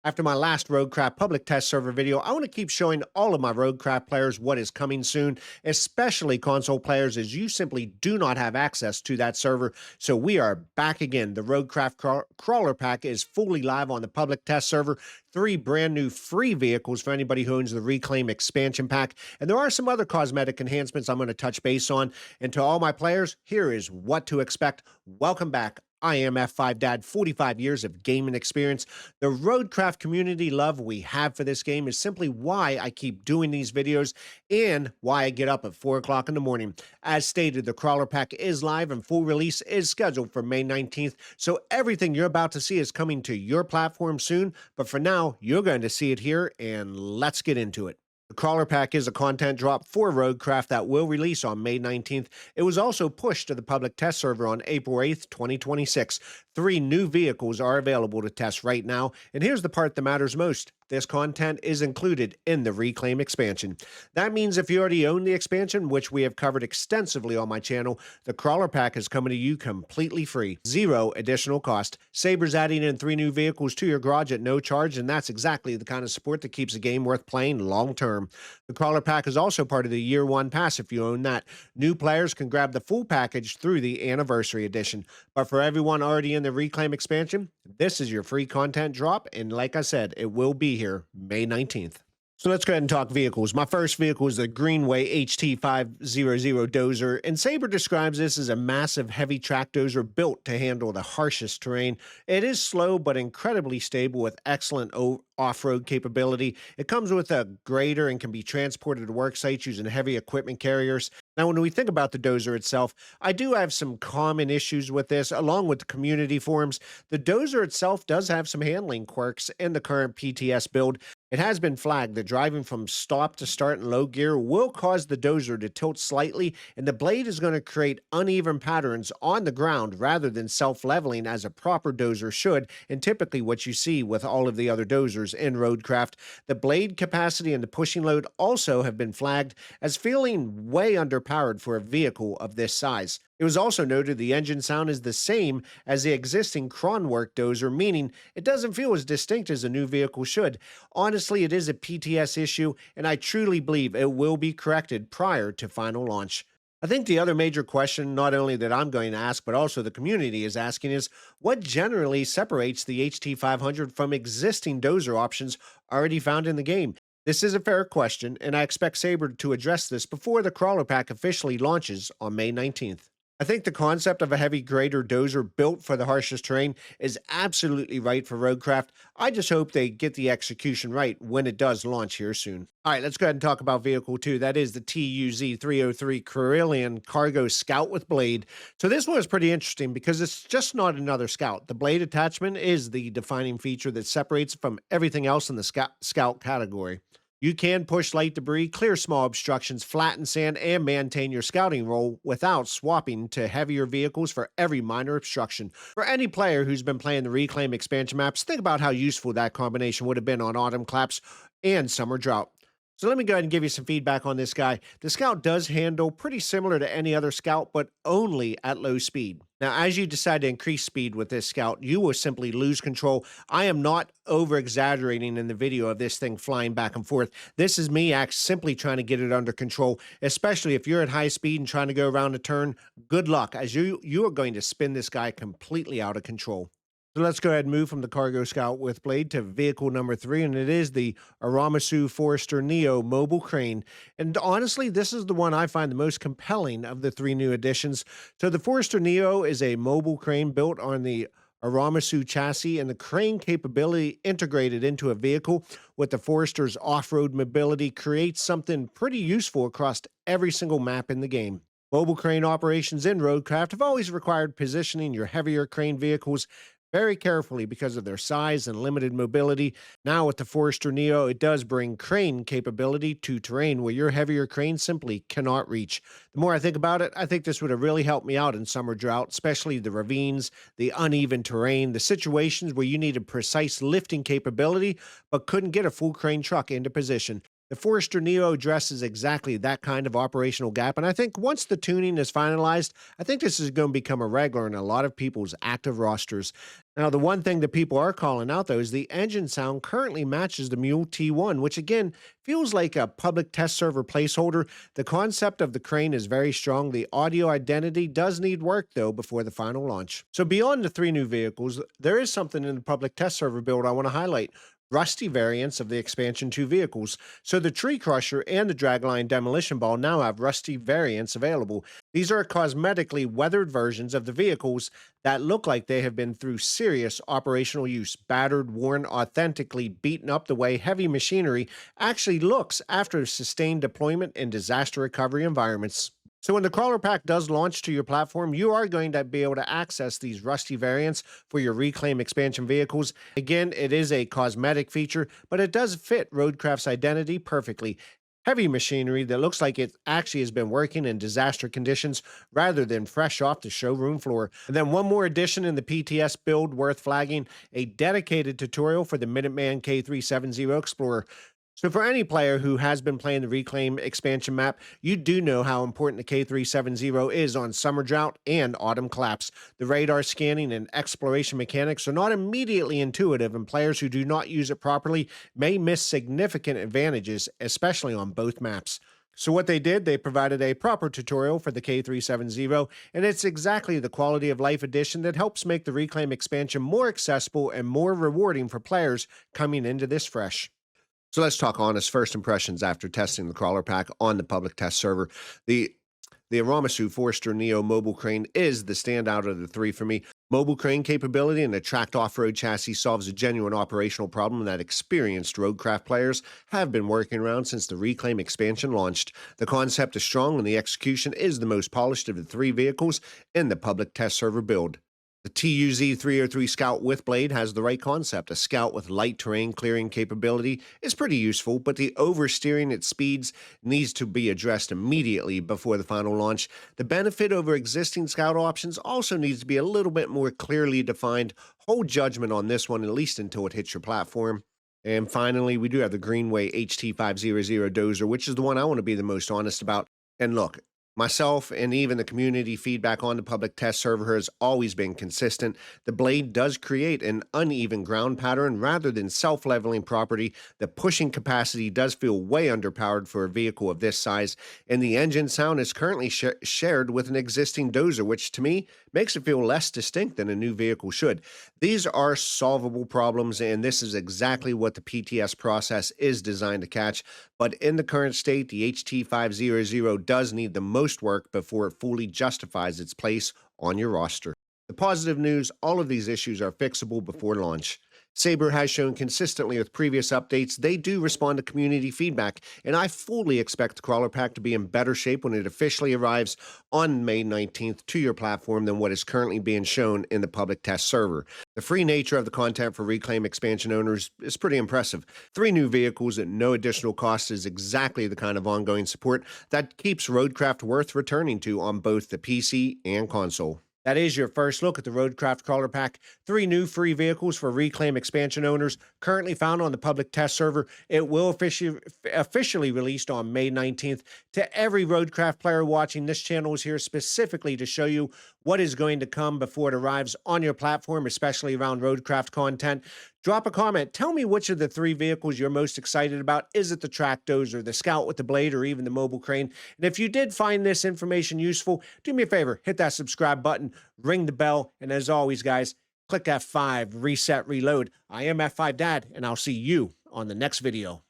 After my last Roadcraft public test server video, I want to keep showing all of my Roadcraft players what is coming soon, especially console players, as you simply do not have access to that server. So we are back again. The Roadcraft Crawler Pack is fully live on the public test server. 3 brand new free vehicles for anybody who owns the Reclaim expansion pack. And there are some other cosmetic enhancements I'm going to touch base on. And to all my players, here is what to expect. Welcome back. I am F5 Dad, 45 years of gaming experience. The Roadcraft community love we have for this game is simply why I keep doing these videos and why I get up at 4 o'clock in the morning. As stated, the Crawler Pack is live and full release is scheduled for May 19th, so everything you're about to see is coming to your platform soon, but for now, you're going to see it here, and let's get into it. The Crawler Pack is a content drop for Roadcraft that will release on May 19th. It was also pushed to the public test server on April 8th, 2026. 3 new vehicles are available to test right now, and here's the part that matters most. This content is included in the Reclaim expansion. That means if you already own the expansion, which we have covered extensively on my channel, the Crawler Pack is coming to you completely free. 0 additional cost. Saber's adding in 3 new vehicles to your garage at no charge, and that's exactly the kind of support that keeps a game worth playing long term. The Crawler Pack is also part of the Year 1 Pass if you own that. New players can grab the full package through the Anniversary Edition. But for everyone already in the Reclaim expansion, this is your free content drop, and like I said, it will be here May 19th. So let's go ahead and talk vehicles. My first vehicle is the Greenway HT500 Dozer, and Saber describes this as a massive heavy track dozer built to handle the harshest terrain. It is slow but incredibly stable with excellent off-road capability. It comes with a grader and can be transported to work sites using heavy equipment carriers. Now, when we think about the Dozer itself, I do have some common issues with this, along with the community forums. The Dozer itself does have some handling quirks in the current PTS build. It has been flagged that driving from stop to start in low gear will cause the Dozer to tilt slightly, and the blade is going to create uneven patterns on the ground rather than self-leveling as a proper Dozer should, and typically what you see with all of the other Dozers in Roadcraft. The blade capacity and the pushing load also have been flagged as feeling way underpowered for a vehicle of this size. It was also noted the engine sound is the same as the existing Kronwerk Dozer, meaning it doesn't feel as distinct as a new vehicle should. Honestly, it is a PTS issue, and I truly believe it will be corrected prior to final launch. I think the other major question, not only that I'm going to ask, but also the community is asking, is what generally separates the HT500 from existing Dozer options already found in the game? This is a fair question, and I expect Saber to address this before the Crawler Pack officially launches on May 19th. I think the concept of a heavy grader dozer built for the harshest terrain is absolutely right for Roadcraft. I just hope they get the execution right when it does launch here soon. All right, let's go ahead and talk about vehicle 2. That is the TUZ-303 Karelian Cargo Scout with blade. So this one is pretty interesting because it's just not another Scout. The blade attachment is the defining feature that separates it from everything else in the Scout category. You can push light debris, clear small obstructions, flatten sand, and maintain your scouting role without swapping to heavier vehicles for every minor obstruction. For any player who's been playing the Reclaim expansion maps, think about how useful that combination would have been on Autumn Collapse and Summer Drought. So let me go ahead and give you some feedback on this guy. The Scout does handle pretty similar to any other Scout, but only at low speed. Now, as you decide to increase speed with this Scout, you will simply lose control. I am not over-exaggerating in the video of this thing flying back and forth. This is me simply trying to get it under control, especially if you're at high speed and trying to go around a turn. Good luck, as you are going to spin this guy completely out of control. So let's go ahead and move from the Cargo Scout with blade to vehicle number 3, and it is the Aramatsu Forester Neo mobile crane. And honestly, this is the one I find the most compelling of the 3 new additions. So the Forester Neo is a mobile crane built on the Aramatsu chassis, and the crane capability integrated into a vehicle with the Forester's off-road mobility creates something pretty useful across every single map in the game. Mobile crane operations in Roadcraft have always required positioning your heavier crane vehicles very carefully because of their size and limited mobility. Now with the Forester Neo, it does bring crane capability to terrain where your heavier crane simply cannot reach. The more I think about it, I think this would have really helped me out in Summer Drought, especially the ravines, the uneven terrain, the situations where you needed precise lifting capability but couldn't get a full crane truck into position. The Forester Neo addresses exactly that kind of operational gap, and I think once the tuning is finalized, I think this is going to become a regular in a lot of people's active rosters. Now, the one thing that people are calling out though is the engine sound currently matches the Mule T1, which again feels like a public test server placeholder. The concept of the crane is very strong. The audio identity does need work though before the final launch. So, beyond the three new vehicles, there is something in the public test server build I want to highlight. Rusty variants of the Expansion 2 vehicles. So the Tree Crusher and the Dragline Demolition Ball now have rusty variants available. These are cosmetically weathered versions of the vehicles that look like they have been through serious operational use, battered, worn, authentically beaten up the way heavy machinery actually looks after sustained deployment in disaster recovery environments. So when the crawler pack does launch to your platform, you are going to be able to access these rusty variants for your Reclaim expansion vehicles. Again, it is a cosmetic feature, but it does fit Roadcraft's identity perfectly. Heavy machinery that looks like it actually has been working in disaster conditions rather than fresh off the showroom floor. And then one more addition in the PTS build worth flagging, a dedicated tutorial for the Minuteman K370 Explorer. So for any player who has been playing the Reclaim expansion map, you do know how important the K370 is on summer drought and autumn collapse. The radar scanning and exploration mechanics are not immediately intuitive, and players who do not use it properly may miss significant advantages, especially on both maps. So what they did, they provided a proper tutorial for the K370, and it's exactly the quality of life addition that helps make the Reclaim expansion more accessible and more rewarding for players coming into this fresh. So let's talk honest first impressions after testing the crawler pack on the public test server. The the Aramatsu Forester Neo mobile crane is the standout of the three for me. Mobile crane capability and a tracked off-road chassis solves a genuine operational problem that experienced Roadcraft players have been working around since the Reclaim expansion launched. The concept is strong and the execution is the most polished of the three vehicles in the public test server build. The TUZ-303 Scout with blade has the right concept. A Scout with light terrain clearing capability is pretty useful, but the oversteering at speeds needs to be addressed immediately before the final launch. The benefit over existing Scout options also needs to be a little bit more clearly defined. Hold judgment on this one, at least until it hits your platform. And finally, we do have the Greenway HT500 Dozer, which is the one I want to be the most honest about. And look, myself and even the community feedback on the public test server has always been consistent. The blade does create an uneven ground pattern rather than self-leveling property. The pushing capacity does feel way underpowered for a vehicle of this size, and the engine sound is currently shared with an existing Dozer, which to me makes it feel less distinct than a new vehicle should. These are solvable problems, and this is exactly what the PTS process is designed to catch. But in the current state, the HT500 does need the most work before it fully justifies its place on your roster. The positive news, all of these issues are fixable before launch. Saber has shown consistently with previous updates they do respond to community feedback, and I fully expect the crawler pack to be in better shape when it officially arrives on May 19th to your platform than what is currently being shown in the public test server. The free nature of the content for Reclaim expansion owners is pretty impressive. 3 new vehicles at no additional cost is exactly the kind of ongoing support that keeps Roadcraft worth returning to on both the PC and console. That is your first look at the Roadcraft Crawler Pack. 3 new free vehicles for Reclaim expansion owners currently found on the public test server. It will officially released on May 19th. To every Roadcraft player watching, this channel is here specifically to show you what is going to come before it arrives on your platform, especially around Roadcraft content. Drop a comment. Tell me which of the 3 vehicles you're most excited about. Is it the track Dozer, the Scout with the blade, or even the mobile crane? And if you did find this information useful, do me a favor, hit that subscribe button, ring the bell, and as always, guys, click F5, reset, reload. I am F5 Dad, and I'll see you on the next video.